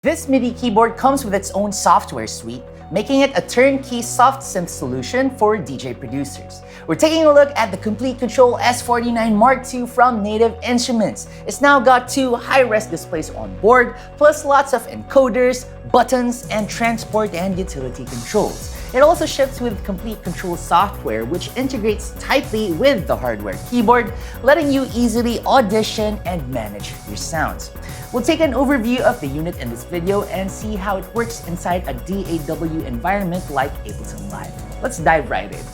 This MIDI keyboard comes with its own software suite, making it a turnkey soft synth solution for DJ producers. We're taking a look at the Komplete Kontrol S49 Mk2 from Native Instruments. It's now got two high-res displays on board, plus lots of encoders, buttons, and transport and utility controls. It also ships with Komplete Kontrol software, which integrates tightly with the hardware keyboard, letting you easily audition and manage your sounds. We'll take an overview of the unit in this video and see how it works inside a DAW environment like Ableton Live. Let's dive right in.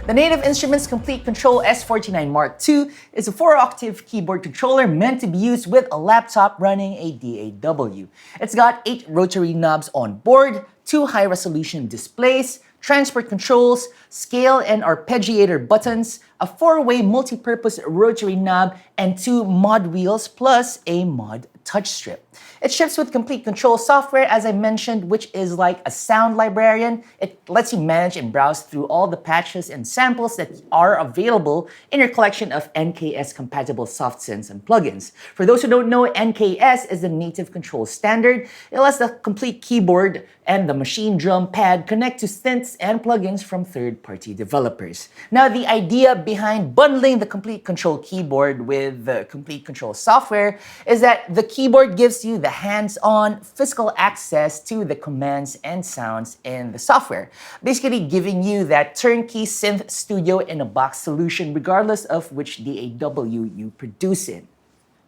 The Native Instruments Komplete Kontrol S49 Mk2 is a 4-octave keyboard controller meant to be used with a laptop running a DAW. It's got 8 rotary knobs on board, 2 high-resolution displays, transport controls, scale and arpeggiator buttons, a 4-way multi-purpose rotary knob, and 2 mod wheels plus a mod touch strip. It ships with Komplete Kontrol software, as I mentioned, which is like a sound librarian. It lets you manage and browse through all the patches and samples that are available in your collection of NKS-compatible soft synths and plugins. For those who don't know, NKS is the native control standard. It lets the complete keyboard and the machine drum pad connect to synths and plugins from third-party developers. Now, the idea behind bundling the Komplete Kontrol keyboard with the Komplete Kontrol software is that the keyboard gives you the hands-on physical access to the commands and sounds in the software, basically giving you that turnkey synth studio in a box solution regardless of which DAW you produce in.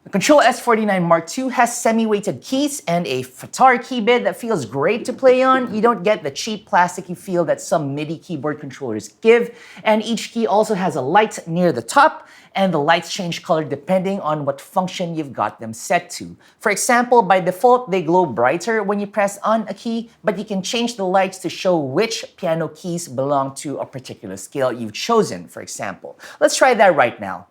The Kontrol S49 Mk2 has semi-weighted keys and a FATAR keybed that feels great to play on. You don't get the cheap plasticky feel that some MIDI keyboard controllers give, and each key also has a light near the top, and the lights change color depending on what function you've got them set to. For example, by default, they glow brighter when you press on a key, but you can change the lights to show which piano keys belong to a particular scale you've chosen, for example. Let's try that right now.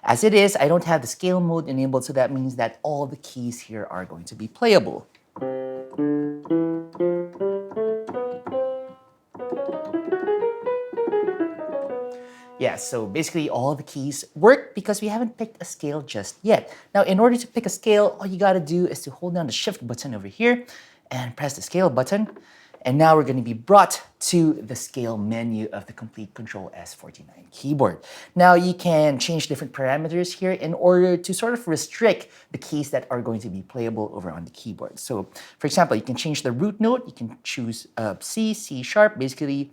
As it is, I don't have the scale mode enabled, so that means that all the keys here are going to be playable. Yeah, so basically all the keys work because we haven't picked a scale just yet. Now, in order to pick a scale, all you gotta do is to hold down the Shift button over here and press the scale button. And now we're going to be brought to the scale menu of the Komplete Kontrol S49 keyboard. Now you can change different parameters here in order to sort of restrict the keys that are going to be playable over on the keyboard. So for example, you can change the root note. You can choose C, C sharp, basically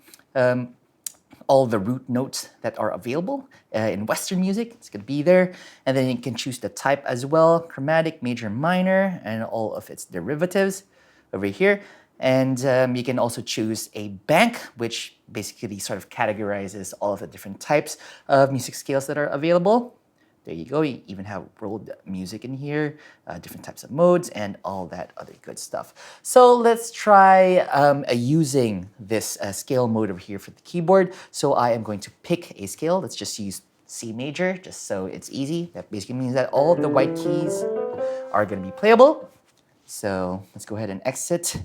all the root notes that are available in Western music. It's going to be there. And then you can choose the type as well, chromatic, major, minor, and all of its derivatives over here. And you can also choose a bank, which basically sort of categorizes all of the different types of music scales that are available. There you go. You even have world music in here, different types of modes, and all that other good stuff. So let's try using this scale mode over here for the keyboard. So I am going to pick a scale. Let's just use C major, just so it's easy. That basically means that all of the white keys are going to be playable. So let's go ahead and exit.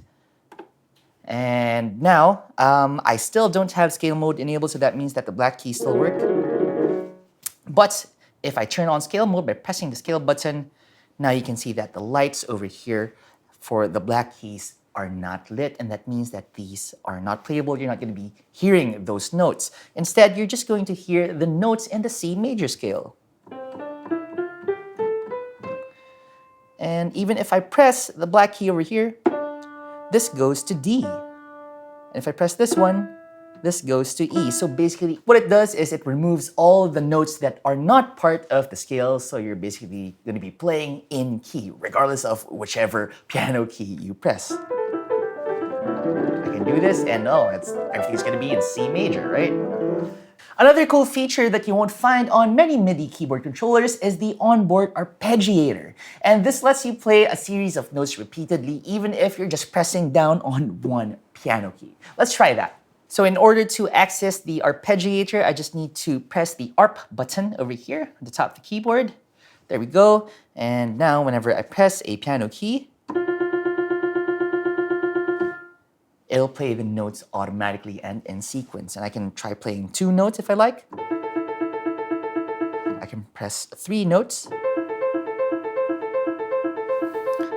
And now, I still don't have scale mode enabled, so that means that the black keys still work. But if I turn on scale mode by pressing the scale button, now you can see that the lights over here for the black keys are not lit, and that means that these are not playable. You're not going to be hearing those notes. Instead, you're just going to hear the notes in the C major scale. And even if I press the black key over here, this goes to D. And if I press this one, this goes to E. So basically, what it does is it removes all the notes that are not part of the scale. So you're basically going to be playing in key, regardless of whichever piano key you press. I can do this, and everything's going to be in C major, right? Another cool feature that you won't find on many MIDI keyboard controllers is the onboard arpeggiator. And this lets you play a series of notes repeatedly, even if you're just pressing down on one piano key. Let's try that. So in order to access the arpeggiator, I just need to press the ARP button over here at the top of the keyboard. There we go. And now whenever I press a piano key, it'll play the notes automatically and in sequence. And I can try playing 2 notes if I like. I can press 3 notes.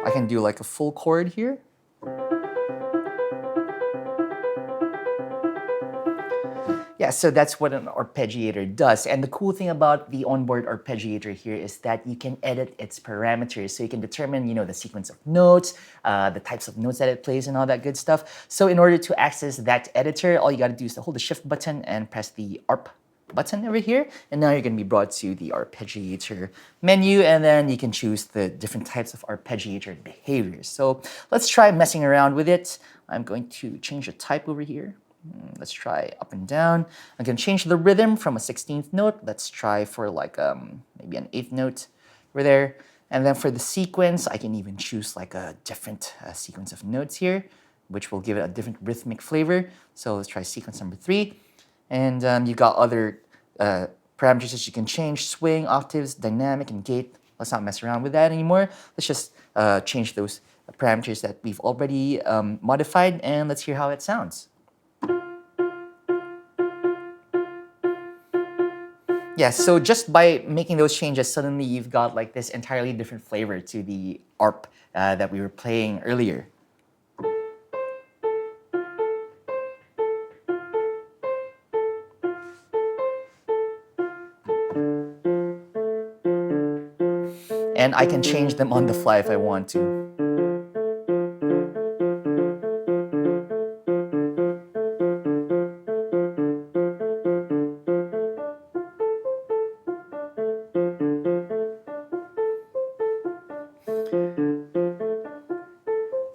I can do like a full chord here. Yeah, so that's what an arpeggiator does. And the cool thing about the onboard arpeggiator here is that you can edit its parameters. So you can determine, the sequence of notes, the types of notes that it plays and all that good stuff. So in order to access that editor, all you gotta do is to hold the shift button and press the arp button over here. And now you're gonna be brought to the arpeggiator menu, and then you can choose the different types of arpeggiator behaviors. So let's try messing around with it. I'm going to change the type over here. Let's try up and down. I'm gonna change the rhythm from a 16th note. Let's try for like maybe an 8th note over there. And then for the sequence, I can even choose like a different sequence of notes here, which will give it a different rhythmic flavor. So let's try sequence number 3. And you got other parameters that you can change: swing, octaves, dynamic, and gate. Let's not mess around with that anymore. Let's just change those parameters that we've already modified, and let's hear how it sounds. Yeah, so just by making those changes, suddenly you've got like this entirely different flavor to the ARP that we were playing earlier. And I can change them on the fly if I want to.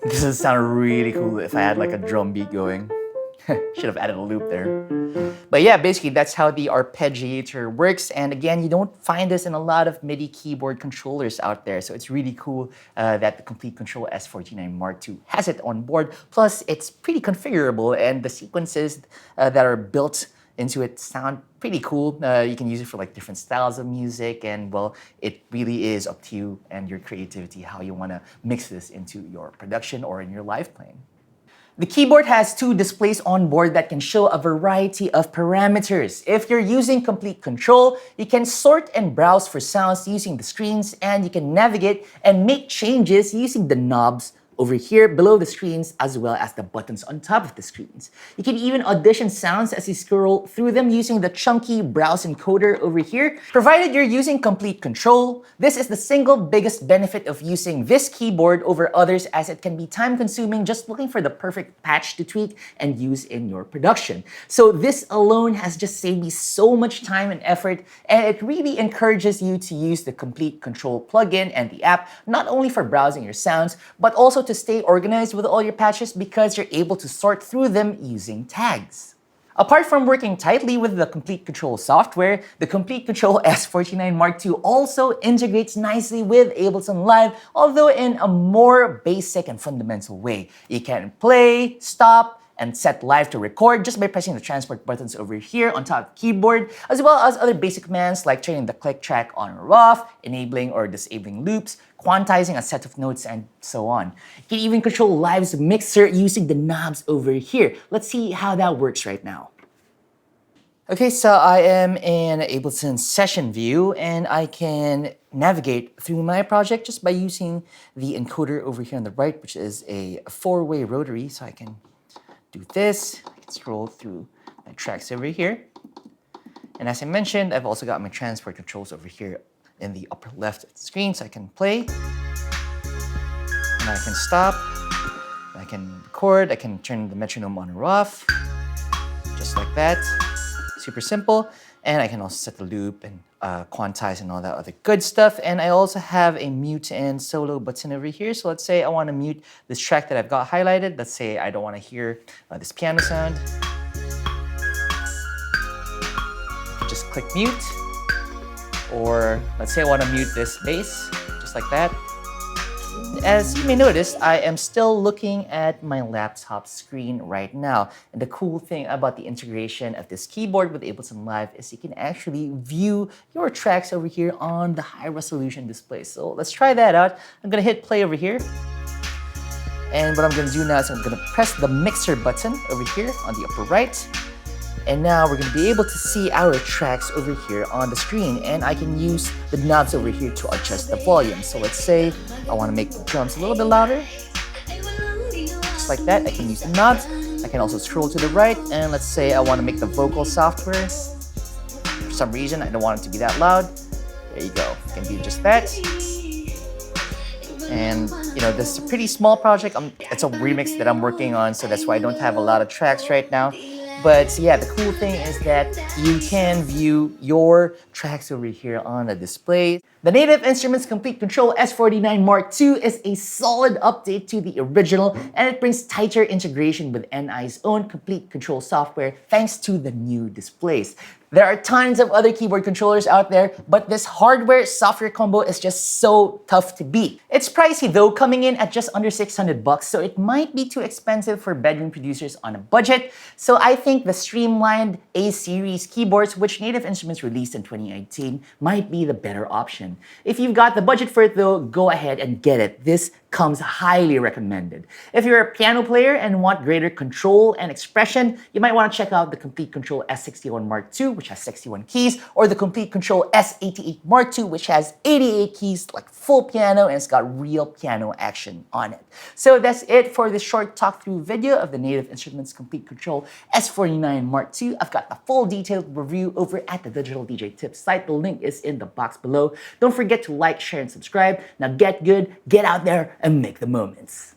This would sound really cool if I had like a drum beat going. Should have added a loop there. But yeah, basically that's how the arpeggiator works. And again, you don't find this in a lot of MIDI keyboard controllers out there. So it's really cool that the Komplete Kontrol S49 Mk2 has it on board. Plus, it's pretty configurable, and the sequences that are built into it sound pretty cool. You can use it for like different styles of music, and well, it really is up to you and your creativity how you want to mix this into your production or in your live playing. The keyboard has 2 displays on board that can show a variety of parameters. If you're using Komplete Kontrol, you can sort and browse for sounds using the screens, and you can navigate and make changes using the knobs over here below the screens, as well as the buttons on top of the screens. You can even audition sounds as you scroll through them using the chunky browse encoder over here. Provided you're using Komplete Kontrol, this is the single biggest benefit of using this keyboard over others, as it can be time consuming just looking for the perfect patch to tweak and use in your production. So this alone has just saved me so much time and effort, and it really encourages you to use the Komplete Kontrol plugin and the app, not only for browsing your sounds, but also to stay organized with all your patches, because you're able to sort through them using tags. Apart from working tightly with the Komplete Kontrol software, the Komplete Kontrol S49 Mk2 also integrates nicely with Ableton Live, although in a more basic and fundamental way. You can play, stop, and set live to record just by pressing the transport buttons over here on top of the keyboard, as well as other basic commands like turning the click track on or off, enabling or disabling loops, quantizing a set of notes, and so on. You can even control Live's mixer using the knobs over here. Let's see how that works right now. Okay, so I am in Ableton session view, and I can navigate through my project just by using the encoder over here on the right, which is a 4-way rotary. So I can do this, I can scroll through my tracks over here. And as I mentioned, I've also got my transport controls over here in the upper left of the screen, so I can play, and I can stop, I can record, I can turn the metronome on or off, just like that. Super simple. And I can also set the loop and quantize and all that other good stuff. And I also have a mute and solo button over here. So let's say I want to mute this track that I've got highlighted. Let's say I don't want to hear this piano sound. Just click mute. Or let's say I want to mute this bass, just like that. As you may notice, I am still looking at my laptop screen right now. And the cool thing about the integration of this keyboard with Ableton Live is you can actually view your tracks over here on the high resolution display. So let's try that out. I'm gonna hit play over here. And what I'm gonna do now is I'm gonna press the mixer button over here on the upper right. And now we're going to be able to see our tracks over here on the screen, and I can use the knobs over here to adjust the volume. So let's say I want to make the drums a little bit louder. Just like that, I can use the knobs. I can also scroll to the right, and let's say I want to make the vocal software. For some reason, I don't want it to be that loud. There you go, you can do just that. And you know, this is a pretty small project. It's a remix that I'm working on, so that's why I don't have a lot of tracks right now. But yeah, the cool thing is that you can view your tracks over here on the display. The Native Instruments Komplete Kontrol S49 Mk2 is a solid update to the original, and it brings tighter integration with NI's own Komplete Kontrol software thanks to the new displays. There are tons of other keyboard controllers out there, but this hardware-software combo is just so tough to beat. It's pricey though, coming in at just under $600, so it might be too expensive for bedroom producers on a budget. So I think the streamlined A-series keyboards, which Native Instruments released in 2018, might be the better option. If you've got the budget for it though, go ahead and get it. This comes highly recommended. If you're a piano player and want greater control and expression, you might want to check out the Komplete Kontrol S61 Mk2, which has 61 keys, or the Komplete Kontrol S88 Mk2, which has 88 keys, like full piano, and it's got real piano action on it. So that's it for this short talk-through video of the Native Instruments Komplete Kontrol S49 Mk2. I've got the full detailed review over at the Digital DJ Tips site. The link is in the box below. Don't forget to like, share, and subscribe. Now get good, get out there, and make the moments.